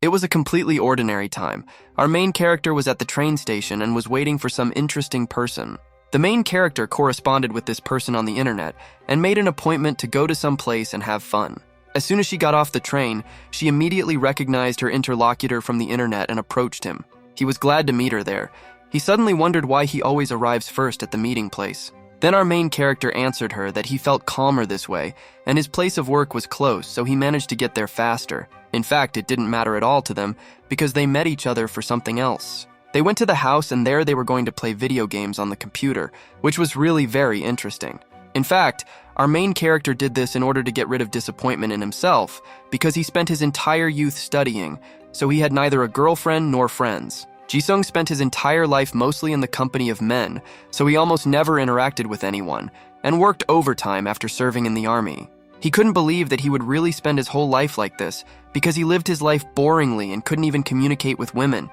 It was a completely ordinary time. Our main character was at the train station and was waiting for some interesting person. The main character corresponded with this person on the internet and made an appointment to go to some place and have fun. As soon as she got off the train, she immediately recognized her interlocutor from the internet and approached him. He was glad to meet her there. He suddenly wondered why he always arrives first at the meeting place. Then our main character answered her that he felt calmer this way, and his place of work was close, so he managed to get there faster. In fact, it didn't matter at all to them, because they met each other for something else. They went to the house, and there they were going to play video games on the computer, which was really very interesting. In fact, our main character did this in order to get rid of disappointment in himself, because he spent his entire youth studying, so he had neither a girlfriend nor friends. Jisung spent his entire life mostly in the company of men, so he almost never interacted with anyone, and worked overtime after serving in the army. He couldn't believe that he would really spend his whole life like this, because he lived his life boringly and couldn't even communicate with women.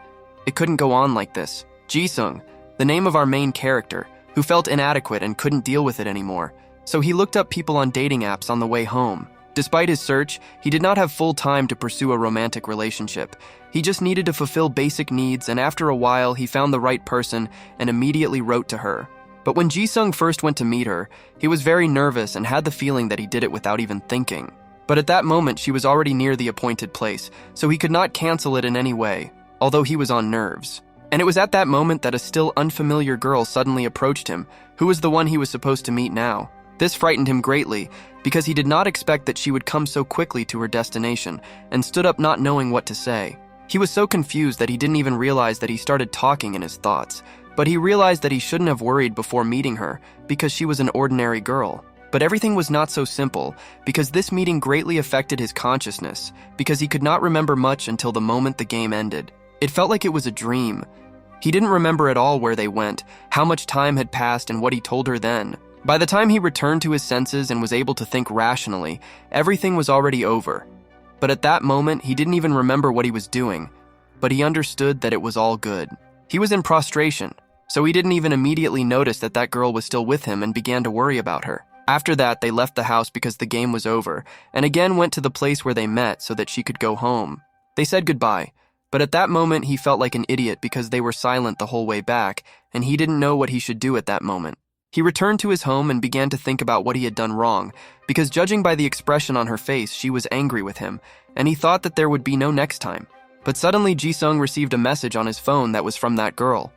It couldn't go on like this. Jisung, the name of our main character, who felt inadequate and couldn't deal with it anymore, so he looked up people on dating apps on the way home. Despite his search, he did not have full time to pursue a romantic relationship. He just needed to fulfill basic needs, and after a while, he found the right person and immediately wrote to her. But when Jisung first went to meet her, he was very nervous and had the feeling that he did it without even thinking. But at that moment, she was already near the appointed place, so he could not cancel it in any way, although he was on nerves. And it was at that moment that a still unfamiliar girl suddenly approached him, who was the one he was supposed to meet now. This frightened him greatly, because he did not expect that she would come so quickly to her destination, and stood up not knowing what to say. He was so confused that he didn't even realize that he started talking in his thoughts, but he realized that he shouldn't have worried before meeting her, because she was an ordinary girl. But everything was not so simple, because this meeting greatly affected his consciousness, because he could not remember much until the moment the game ended. It felt like it was a dream. He didn't remember at all where they went, how much time had passed, and what he told her then. By the time he returned to his senses and was able to think rationally, everything was already over. But at that moment, he didn't even remember what he was doing, but he understood that it was all good. He was in prostration, so he didn't even immediately notice that that girl was still with him and began to worry about her. After that, they left the house because the game was over, and again went to the place where they met so that she could go home. They said goodbye, but at that moment he felt like an idiot because they were silent the whole way back, and he didn't know what he should do at that moment. He returned to his home and began to think about what he had done wrong, because judging by the expression on her face, she was angry with him, and he thought that there would be no next time. But suddenly Jisung received a message on his phone that was from that girl.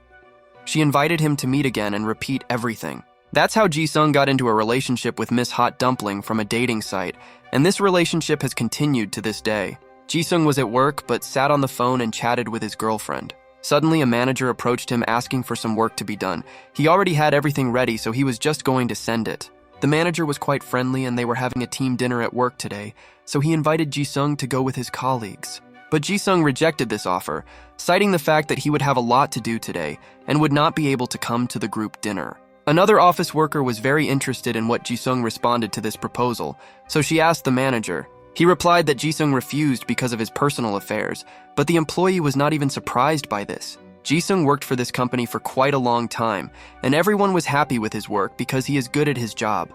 She invited him to meet again and repeat everything. That's how Jisung got into a relationship with Miss Hot Dumpling from a dating site, and this relationship has continued to this day. Jisung was at work but sat on the phone and chatted with his girlfriend. Suddenly, a manager approached him asking for some work to be done. He already had everything ready, so he was just going to send it. The manager was quite friendly and they were having a team dinner at work today, so he invited Jisung to go with his colleagues. But Jisung rejected this offer, citing the fact that he would have a lot to do today and would not be able to come to the group dinner. Another office worker was very interested in what Jisung responded to this proposal, so she asked the manager. He replied that Jisung refused because of his personal affairs, but the employee was not even surprised by this. Jisung worked for this company for quite a long time, and everyone was happy with his work because he is good at his job,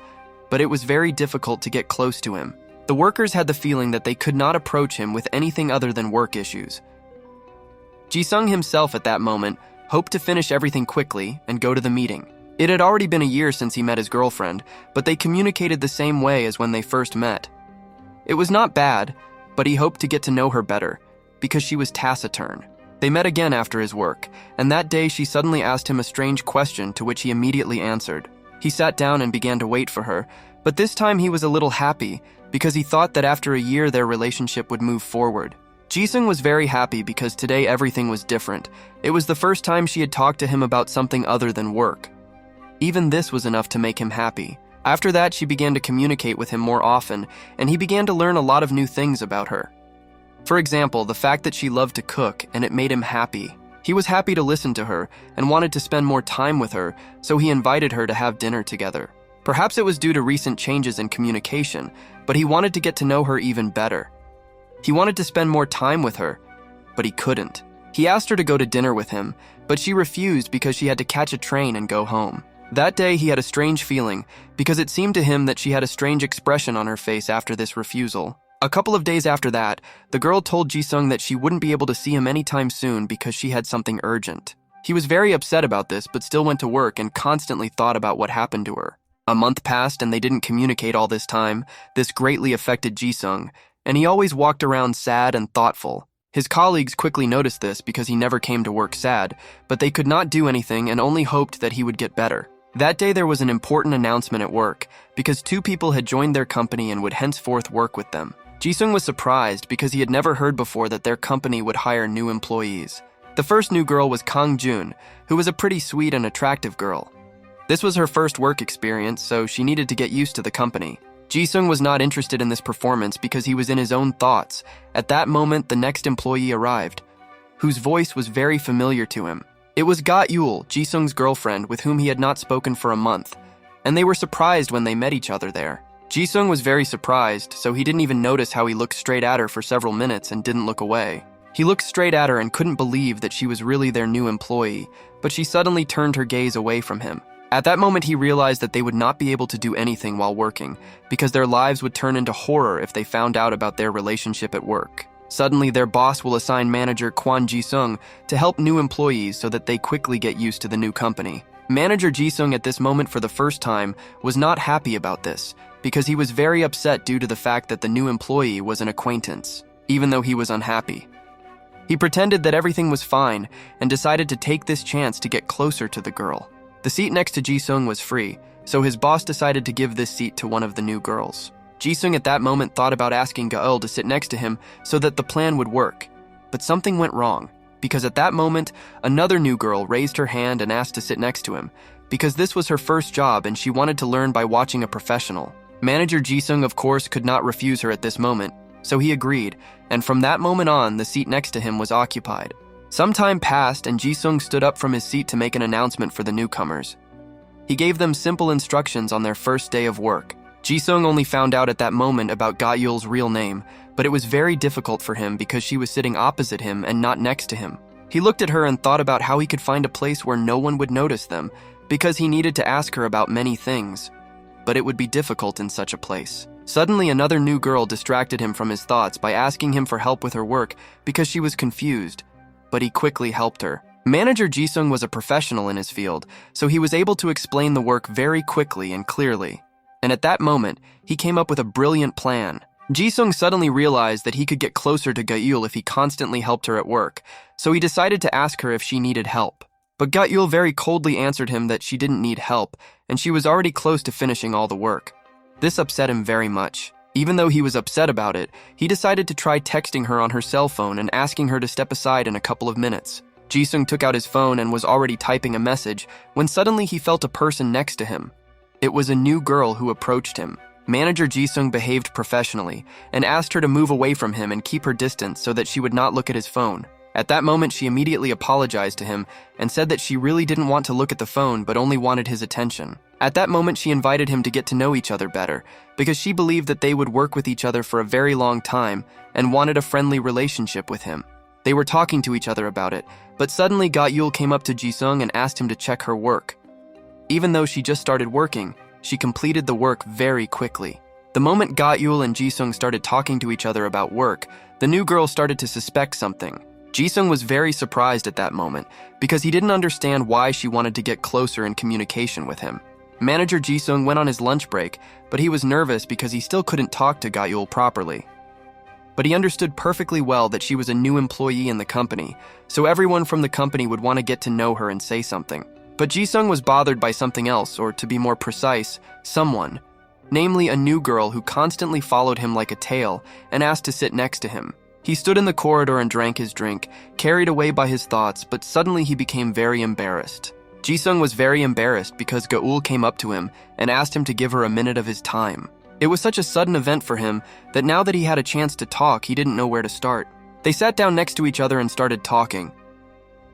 but it was very difficult to get close to him. The workers had the feeling that they could not approach him with anything other than work issues. Jisung himself at that moment hoped to finish everything quickly and go to the meeting. It had already been a year since he met his girlfriend, but they communicated the same way as when they first met. It was not bad, but he hoped to get to know her better, because she was taciturn. They met again after his work, and that day she suddenly asked him a strange question to which he immediately answered. He sat down and began to wait for her, but this time he was a little happy, because he thought that after a year their relationship would move forward. Jisung was very happy because today everything was different. It was the first time she had talked to him about something other than work. Even this was enough to make him happy. After that, she began to communicate with him more often, and he began to learn a lot of new things about her. For example, the fact that she loved to cook, and it made him happy. He was happy to listen to her, and wanted to spend more time with her, so he invited her to have dinner together. Perhaps it was due to recent changes in communication, but he wanted to get to know her even better. He wanted to spend more time with her, but he couldn't. He asked her to go to dinner with him, but she refused because she had to catch a train and go home. That day, he had a strange feeling, because it seemed to him that she had a strange expression on her face after this refusal. A couple of days after that, the girl told Jisung that she wouldn't be able to see him anytime soon because she had something urgent. He was very upset about this, but still went to work and constantly thought about what happened to her. A month passed and they didn't communicate all this time. This greatly affected Jisung, and he always walked around sad and thoughtful. His colleagues quickly noticed this because he never came to work sad, but they could not do anything and only hoped that he would get better. That day there was an important announcement at work because 2 people had joined their company and would henceforth work with them. Jisung was surprised because he had never heard before that their company would hire new employees. The first new girl was Kang Jun, who was a pretty sweet and attractive girl. This was her first work experience, so she needed to get used to the company. Jisung was not interested in this performance because he was in his own thoughts. At that moment, the next employee arrived, whose voice was very familiar to him. It was Ga-eul, Jisung's girlfriend, with whom he had not spoken for a month, and they were surprised when they met each other there. Jisung was very surprised, so he didn't even notice how he looked straight at her for several minutes and didn't look away. He looked straight at her and couldn't believe that she was really their new employee, but she suddenly turned her gaze away from him. At that moment, he realized that they would not be able to do anything while working, because their lives would turn into horror if they found out about their relationship at work. Suddenly, their boss will assign manager Kwon Ji-sung to help new employees so that they quickly get used to the new company. Manager Ji-sung at this moment for the first time was not happy about this, because he was very upset due to the fact that the new employee was an acquaintance, even though he was unhappy. He pretended that everything was fine and decided to take this chance to get closer to the girl. The seat next to Ji-sung was free, so his boss decided to give this seat to one of the new girls. Ji-sung at that moment thought about asking Ga-eul to sit next to him so that the plan would work, but something went wrong, because at that moment, another new girl raised her hand and asked to sit next to him, because this was her first job and she wanted to learn by watching a professional. Manager Ji-sung, of course, could not refuse her at this moment, so he agreed, and from that moment on, the seat next to him was occupied. Some time passed and Ji-sung stood up from his seat to make an announcement for the newcomers. He gave them simple instructions on their first day of work. Ji-sung only found out at that moment about Ga-eul's real name, but it was very difficult for him because she was sitting opposite him and not next to him. He looked at her and thought about how he could find a place where no one would notice them, because he needed to ask her about many things. But it would be difficult in such a place. Suddenly, another new girl distracted him from his thoughts by asking him for help with her work because she was confused, but he quickly helped her. Manager Ji-sung was a professional in his field, so he was able to explain the work very quickly and clearly. And at that moment, he came up with a brilliant plan. Ji-sung suddenly realized that he could get closer to Ga-eul if he constantly helped her at work, so he decided to ask her if she needed help. But Ga-eul very coldly answered him that she didn't need help, and she was already close to finishing all the work. This upset him very much. Even though he was upset about it, he decided to try texting her on her cell phone and asking her to step aside in a couple of minutes. Ji-sung took out his phone and was already typing a message when suddenly he felt a person next to him. It was a new girl who approached him. Manager Ji-sung behaved professionally and asked her to move away from him and keep her distance so that she would not look at his phone. At that moment, she immediately apologized to him and said that she really didn't want to look at the phone but only wanted his attention. At that moment, she invited him to get to know each other better because she believed that they would work with each other for a very long time and wanted a friendly relationship with him. They were talking to each other about it, but suddenly Ga-eul came up to Ji-sung and asked him to check her work. Even though she just started working, she completed the work very quickly. The moment Ga-eul and Ji-sung started talking to each other about work, the new girl started to suspect something. Ji-sung was very surprised at that moment because he didn't understand why she wanted to get closer in communication with him. Manager Ji-sung went on his lunch break, but he was nervous because he still couldn't talk to Ga-eul properly. But he understood perfectly well that she was a new employee in the company, so everyone from the company would want to get to know her and say something. But Ji-sung was bothered by something else, or to be more precise, someone. Namely, a new girl who constantly followed him like a tail and asked to sit next to him. He stood in the corridor and drank his drink, carried away by his thoughts, but suddenly he became very embarrassed. Ji-sung was very embarrassed because Ga-eul came up to him and asked him to give her a minute of his time. It was such a sudden event for him that now that he had a chance to talk, he didn't know where to start. They sat down next to each other and started talking.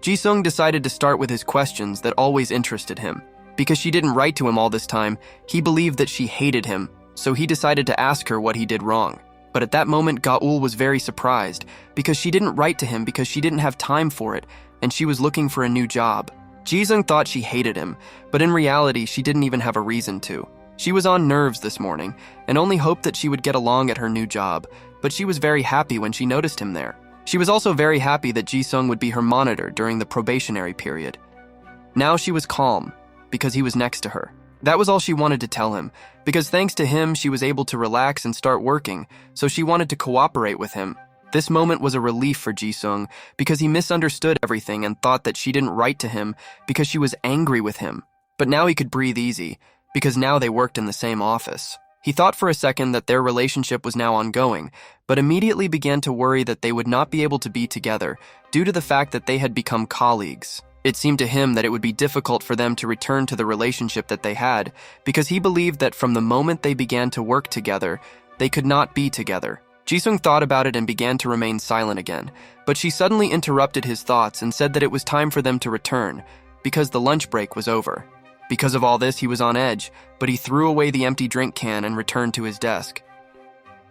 Ji-sung decided to start with his questions that always interested him. Because she didn't write to him all this time, he believed that she hated him, so he decided to ask her what he did wrong. But at that moment, Ga-eul was very surprised because she didn't write to him because she didn't have time for it, and she was looking for a new job. Ji-sung thought she hated him, but in reality, she didn't even have a reason to. She was on nerves this morning and only hoped that she would get along at her new job, but she was very happy when she noticed him there. She was also very happy that Ji-sung would be her monitor during the probationary period. Now she was calm, because he was next to her. That was all she wanted to tell him, because thanks to him, she was able to relax and start working, so she wanted to cooperate with him. This moment was a relief for Ji-sung, because he misunderstood everything and thought that she didn't write to him because she was angry with him. But now he could breathe easy, because now they worked in the same office. He thought for a second that their relationship was now ongoing, but immediately began to worry that they would not be able to be together due to the fact that they had become colleagues. It seemed to him that it would be difficult for them to return to the relationship that they had, because he believed that from the moment they began to work together, they could not be together. Ji-sung thought about it and began to remain silent again, but she suddenly interrupted his thoughts and said that it was time for them to return, because the lunch break was over. Because of all this, he was on edge, but he threw away the empty drink can and returned to his desk.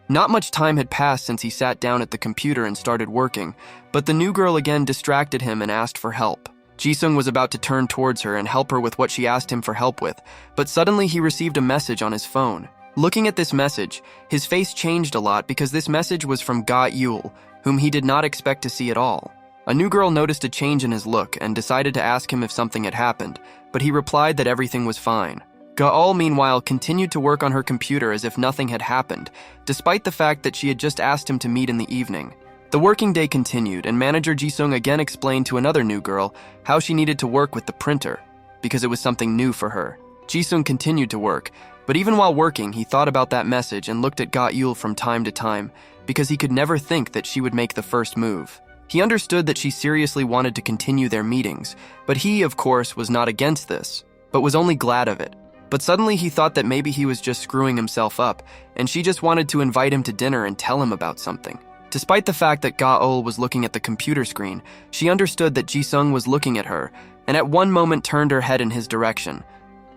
Not much time had passed since he sat down at the computer and started working, but the new girl again distracted him and asked for help. Ji-sung was about to turn towards her and help her with what she asked him for help with, but suddenly he received a message on his phone. Looking at this message, his face changed a lot because this message was from Ga-eul, whom he did not expect to see at all. A new girl noticed a change in his look and decided to ask him if something had happened, but he replied that everything was fine. Ga-eul, meanwhile, continued to work on her computer as if nothing had happened, despite the fact that she had just asked him to meet in the evening. The working day continued, and manager Ji-sung again explained to another new girl how she needed to work with the printer, because it was something new for her. Ji-sung continued to work, but even while working, he thought about that message and looked at Ga-eul from time to time, because he could never think that she would make the first move. He understood that she seriously wanted to continue their meetings, but he, of course, was not against this, but was only glad of it. But suddenly he thought that maybe he was just screwing himself up, and she just wanted to invite him to dinner and tell him about something. Despite the fact that Ga-eul was looking at the computer screen, she understood that Ji-sung was looking at her, and at one moment turned her head in his direction,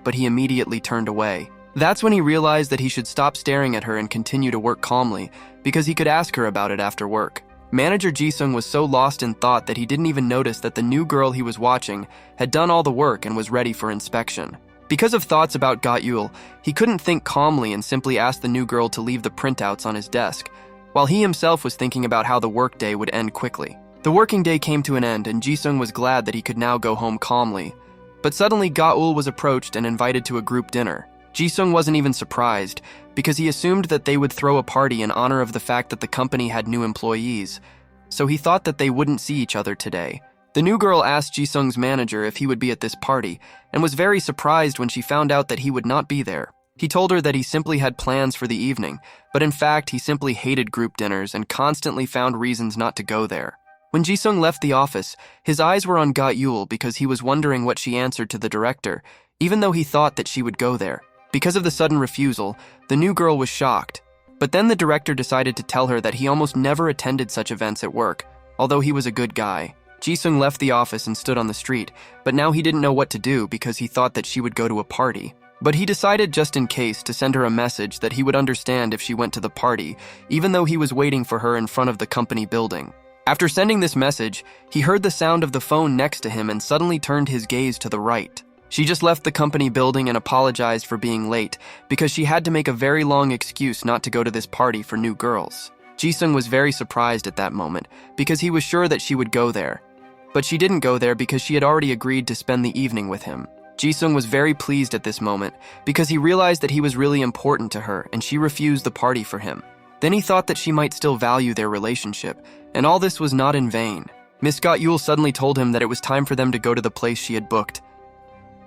but he immediately turned away. That's when he realized that he should stop staring at her and continue to work calmly, because he could ask her about it after work. Manager Ji-sung was so lost in thought that he didn't even notice that the new girl he was watching had done all the work and was ready for inspection. Because of thoughts about Ga-eul, he couldn't think calmly and simply asked the new girl to leave the printouts on his desk, while he himself was thinking about how the workday would end quickly. The working day came to an end, and Ji-sung was glad that he could now go home calmly. But suddenly Ga-eul was approached and invited to a group dinner. Ji-sung wasn't even surprised, because he assumed that they would throw a party in honor of the fact that the company had new employees, so he thought that they wouldn't see each other today. The new girl asked Ji-sung's manager if he would be at this party, and was very surprised when she found out that he would not be there. He told her that he simply had plans for the evening, but in fact he simply hated group dinners and constantly found reasons not to go there. When Ji-sung left the office, his eyes were on Ga-eul because he was wondering what she answered to the director, even though he thought that she would go there. Because of the sudden refusal, the new girl was shocked. But then the director decided to tell her that he almost never attended such events at work, although he was a good guy. Ji-sung left the office and stood on the street, but now he didn't know what to do because he thought that she would go to a party. But he decided just in case to send her a message that he would understand if she went to the party, even though he was waiting for her in front of the company building. After sending this message, he heard the sound of the phone next to him and suddenly turned his gaze to the right. She just left the company building and apologized for being late because she had to make a very long excuse not to go to this party for new girls. Ji-sung was very surprised at that moment because he was sure that she would go there. But she didn't go there because she had already agreed to spend the evening with him. Ji-sung was very pleased at this moment because he realized that he was really important to her and she refused the party for him. Then he thought that she might still value their relationship, and all this was not in vain. Miss Ga-eul suddenly told him that it was time for them to go to the place she had booked.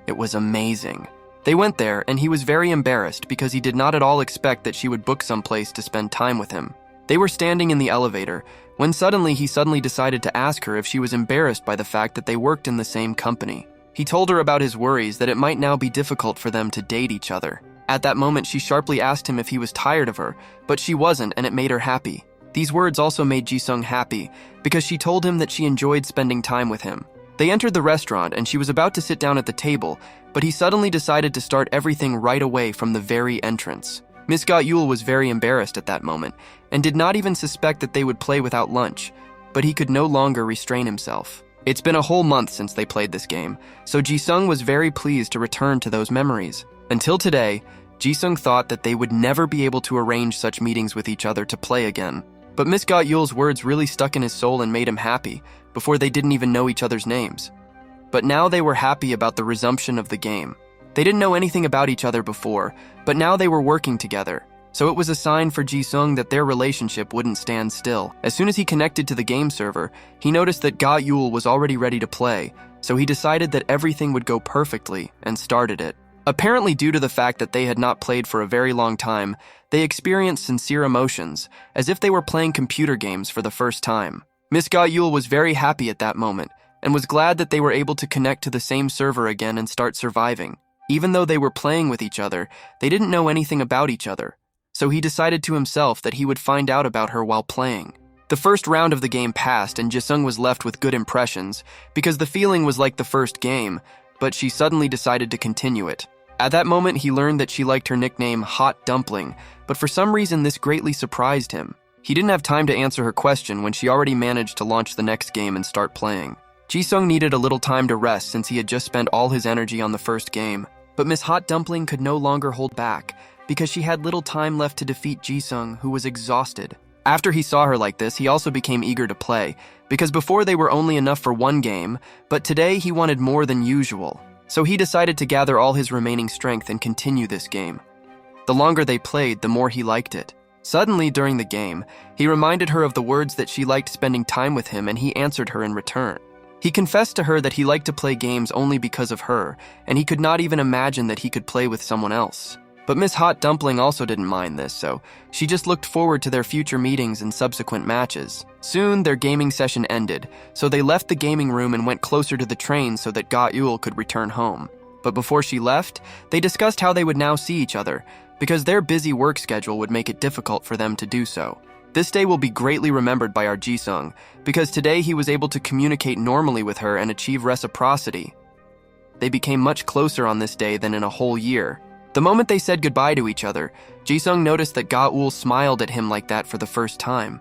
It was amazing. They went there, and he was very embarrassed because he did not at all expect that she would book someplace to spend time with him. They were standing in the elevator, when suddenly he decided to ask her if she was embarrassed by the fact that they worked in the same company. He told her about his worries that it might now be difficult for them to date each other. At that moment, she sharply asked him if he was tired of her, but she wasn't, and it made her happy. These words also made Ji-sung happy, because she told him that she enjoyed spending time with him. They entered the restaurant, and she was about to sit down at the table, but he suddenly decided to start everything right away from the very entrance. Miss Ga-eul was very embarrassed at that moment, and did not even suspect that they would play without lunch, but he could no longer restrain himself. It's been a whole month since they played this game, so Ji-sung was very pleased to return to those memories. Until today, Ji-sung thought that they would never be able to arrange such meetings with each other to play again. But Miss Ga-eul's words really stuck in his soul and made him happy, before they didn't even know each other's names. But now they were happy about the resumption of the game. They didn't know anything about each other before, but now they were working together. So it was a sign for Ji-sung that their relationship wouldn't stand still. As soon as he connected to the game server, he noticed that Ga-eul was already ready to play, so he decided that everything would go perfectly and started it. Apparently due to the fact that they had not played for a very long time, they experienced sincere emotions, as if they were playing computer games for the first time. Miss Ga-eul was very happy at that moment, and was glad that they were able to connect to the same server again and start surviving. Even though they were playing with each other, they didn't know anything about each other. So he decided to himself that he would find out about her while playing. The first round of the game passed and Ji-sung was left with good impressions because the feeling was like the first game, but she suddenly decided to continue it. At that moment, he learned that she liked her nickname Hot Dumpling, but for some reason this greatly surprised him. He didn't have time to answer her question when she already managed to launch the next game and start playing. Ji-sung needed a little time to rest since he had just spent all his energy on the first game, but Miss Hot Dumpling could no longer hold back, because she had little time left to defeat Ji-sung, who was exhausted. After he saw her like this, he also became eager to play, because before they were only enough for one game, but today he wanted more than usual. So he decided to gather all his remaining strength and continue this game. The longer they played, the more he liked it. Suddenly, during the game, he reminded her of the words that she liked spending time with him and he answered her in return. He confessed to her that he liked to play games only because of her, and he could not even imagine that he could play with someone else. But Miss Hot Dumpling also didn't mind this, so she just looked forward to their future meetings and subsequent matches. Soon, their gaming session ended, so they left the gaming room and went closer to the train so that Ga-eul could return home. But before she left, they discussed how they would now see each other, because their busy work schedule would make it difficult for them to do so. This day will be greatly remembered by our Ji-sung, because today he was able to communicate normally with her and achieve reciprocity. They became much closer on this day than in a whole year. The moment they said goodbye to each other, Ji-sung noticed that Ga-eul smiled at him like that for the first time.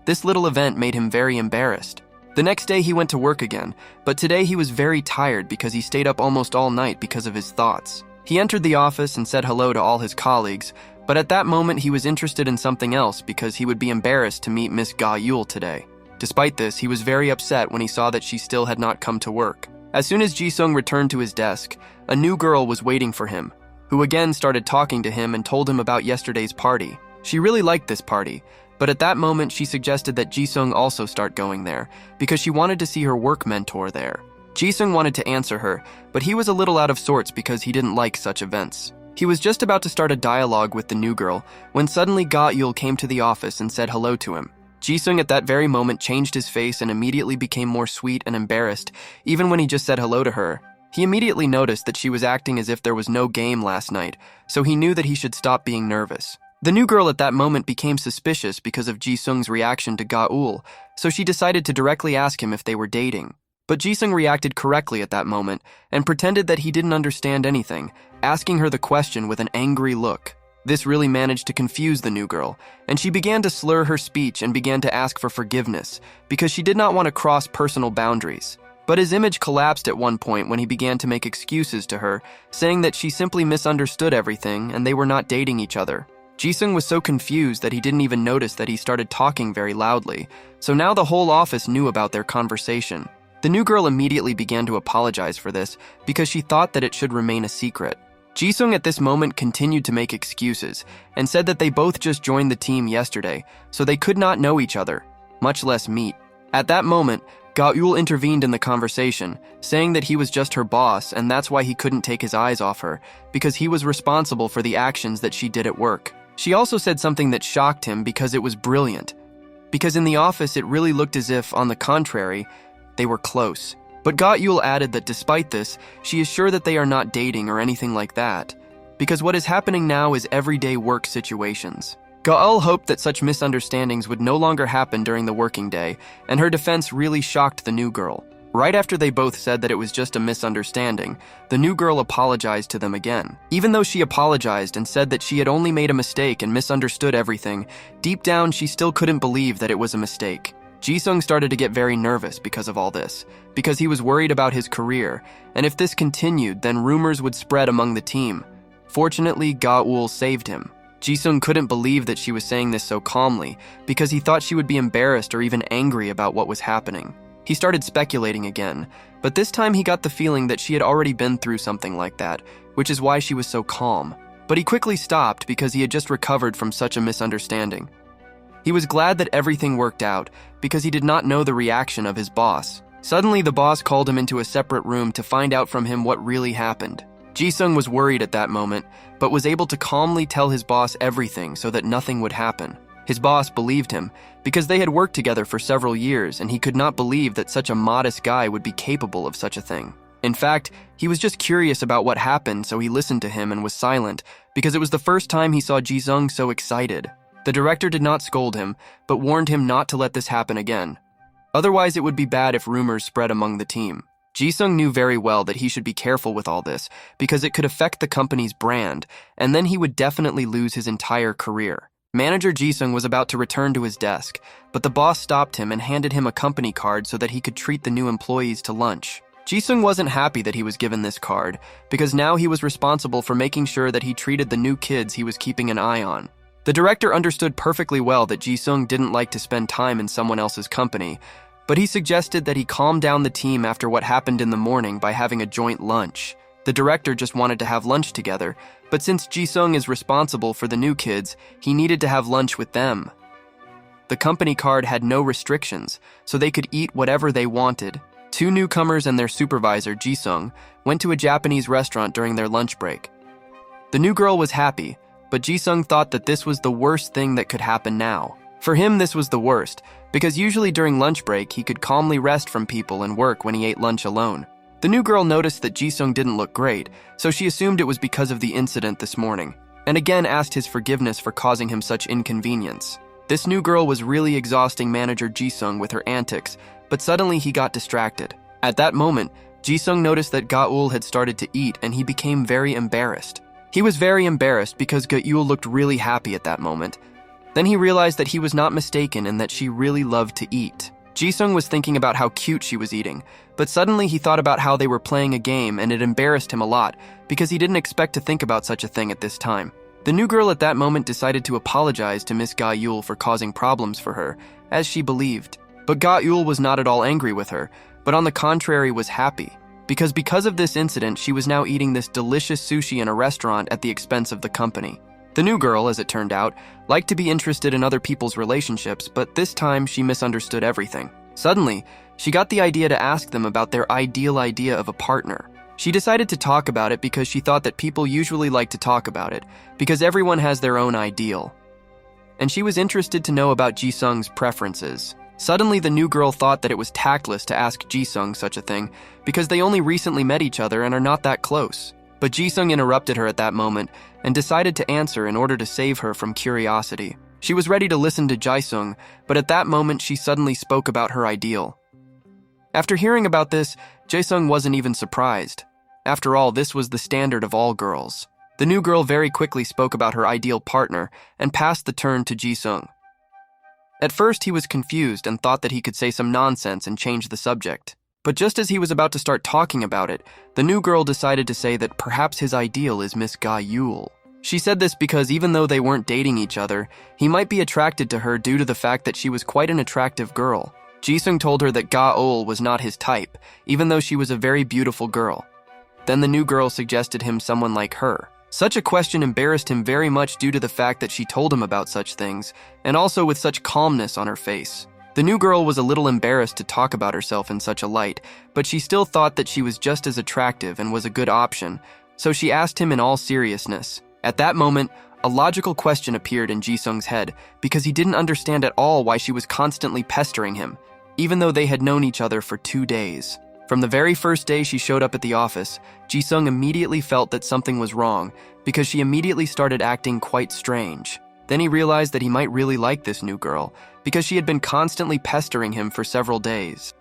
This little event made him very embarrassed. The next day he went to work again, but today he was very tired because he stayed up almost all night because of his thoughts. He entered the office and said hello to all his colleagues, but at that moment he was interested in something else because he would be embarrassed to meet Miss Ga-eul today. Despite this, he was very upset when he saw that she still had not come to work. As soon as Ji-sung returned to his desk, a new girl was waiting for him, who again started talking to him and told him about yesterday's party. She really liked this party, but at that moment she suggested that Ji-sung also start going there, because she wanted to see her work mentor there. Ji-sung wanted to answer her, but he was a little out of sorts because he didn't like such events. He was just about to start a dialogue with the new girl, when suddenly Ga-eul came to the office and said hello to him. Ji-sung at that very moment changed his face and immediately became more sweet and embarrassed, even when he just said hello to her. He immediately noticed that she was acting as if there was no game last night, so he knew that he should stop being nervous. The new girl at that moment became suspicious because of Ji-sung's reaction to Ga-eul, so she decided to directly ask him if they were dating. But Ji-sung reacted correctly at that moment and pretended that he didn't understand anything, asking her the question with an angry look. This really managed to confuse the new girl, and she began to slur her speech and began to ask for forgiveness because she did not want to cross personal boundaries. But his image collapsed at one point when he began to make excuses to her, saying that she simply misunderstood everything and they were not dating each other. Ji-sung was so confused that he didn't even notice that he started talking very loudly, so now the whole office knew about their conversation. The new girl immediately began to apologize for this because she thought that it should remain a secret. Ji-sung at this moment continued to make excuses and said that they both just joined the team yesterday, so they could not know each other, much less meet. At that moment, Ga-eul intervened in the conversation, saying that he was just her boss and that's why he couldn't take his eyes off her, because he was responsible for the actions that she did at work. She also said something that shocked him because it was brilliant. Because in the office it really looked as if, on the contrary, they were close. But Ga-eul added that despite this, she is sure that they are not dating or anything like that, because what is happening now is everyday work situations. Ga-eul hoped that such misunderstandings would no longer happen during the working day, and her defense really shocked the new girl. Right after they both said that it was just a misunderstanding, the new girl apologized to them again. Even though she apologized and said that she had only made a mistake and misunderstood everything, deep down she still couldn't believe that it was a mistake. Ji-sung started to get very nervous because of all this, because he was worried about his career, and if this continued, then rumors would spread among the team. Fortunately, Ga-eul saved him. Jisung couldn't believe that she was saying this so calmly because he thought she would be embarrassed or even angry about what was happening. He started speculating again, but this time he got the feeling that she had already been through something like that, which is why she was so calm. But he quickly stopped because he had just recovered from such a misunderstanding. He was glad that everything worked out because he did not know the reaction of his boss. Suddenly, the boss called him into a separate room to find out from him what really happened. Jisung was worried at that moment, but was able to calmly tell his boss everything so that nothing would happen. His boss believed him because they had worked together for several years and he could not believe that such a modest guy would be capable of such a thing. In fact, he was just curious about what happened, so he listened to him and was silent because it was the first time he saw Jisung so excited. The director did not scold him, but warned him not to let this happen again. Otherwise, it would be bad if rumors spread among the team. Jisung knew very well that he should be careful with all this because it could affect the company's brand, and then he would definitely lose his entire career. Manager Jisung was about to return to his desk, but the boss stopped him and handed him a company card so that he could treat the new employees to lunch. Jisung wasn't happy that he was given this card because now he was responsible for making sure that he treated the new kids he was keeping an eye on. The director understood perfectly well that Jisung didn't like to spend time in someone else's company, but he suggested that he calm down the team after what happened in the morning by having a joint lunch. The director just wanted to have lunch together, but since Jisung is responsible for the new kids, he needed to have lunch with them. The company card had no restrictions, so they could eat whatever they wanted. Two newcomers and their supervisor, Jisung, went to a Japanese restaurant during their lunch break. The new girl was happy, but Jisung thought that this was the worst thing that could happen now. For him, this was the worst, because usually during lunch break, he could calmly rest from people and work when he ate lunch alone. The new girl noticed that Jisung didn't look great, so she assumed it was because of the incident this morning, and again asked his forgiveness for causing him such inconvenience. This new girl was really exhausting manager Jisung with her antics, but suddenly he got distracted. At that moment, Jisung noticed that Gaul had started to eat and he became very embarrassed. He was very embarrassed because Gaul looked really happy at that moment. Then he realized that he was not mistaken and that she really loved to eat. Jisung was thinking about how cute she was eating, but suddenly he thought about how they were playing a game and it embarrassed him a lot because he didn't expect to think about such a thing at this time. The new girl at that moment decided to apologize to Miss Gaul for causing problems for her, as she believed. But Gaul was not at all angry with her, but on the contrary was happy. Because of this incident, she was now eating this delicious sushi in a restaurant at the expense of the company. The new girl, as it turned out, liked to be interested in other people's relationships, but this time she misunderstood everything. Suddenly, she got the idea to ask them about their ideal idea of a partner. She decided to talk about it because she thought that people usually like to talk about it, because everyone has their own ideal. And she was interested to know about Jisung's preferences. Suddenly, the new girl thought that it was tactless to ask Jisung such a thing because they only recently met each other and are not that close. But Jisung interrupted her at that moment and decided to answer in order to save her from curiosity. She was ready to listen to Jisung, but at that moment she suddenly spoke about her ideal. After hearing about this, Jisung wasn't even surprised. After all, this was the standard of all girls. The new girl very quickly spoke about her ideal partner and passed the turn to Jisung. At first, he was confused and thought that he could say some nonsense and change the subject. But just as he was about to start talking about it, the new girl decided to say that perhaps his ideal is Miss Gaul. She said this because even though they weren't dating each other, he might be attracted to her due to the fact that she was quite an attractive girl. Jisung told her that Gaul was not his type, even though she was a very beautiful girl. Then the new girl suggested him someone like her. Such a question embarrassed him very much due to the fact that she told him about such things, and also with such calmness on her face. The new girl was a little embarrassed to talk about herself in such a light, but she still thought that she was just as attractive and was a good option, so she asked him in all seriousness. At that moment, a logical question appeared in Jisung's head because he didn't understand at all why she was constantly pestering him, even though they had known each other for 2 days. From the very first day she showed up at the office, Jisung immediately felt that something was wrong because she immediately started acting quite strange. Then he realized that he might really like this new girl because she had been constantly pestering him for several days.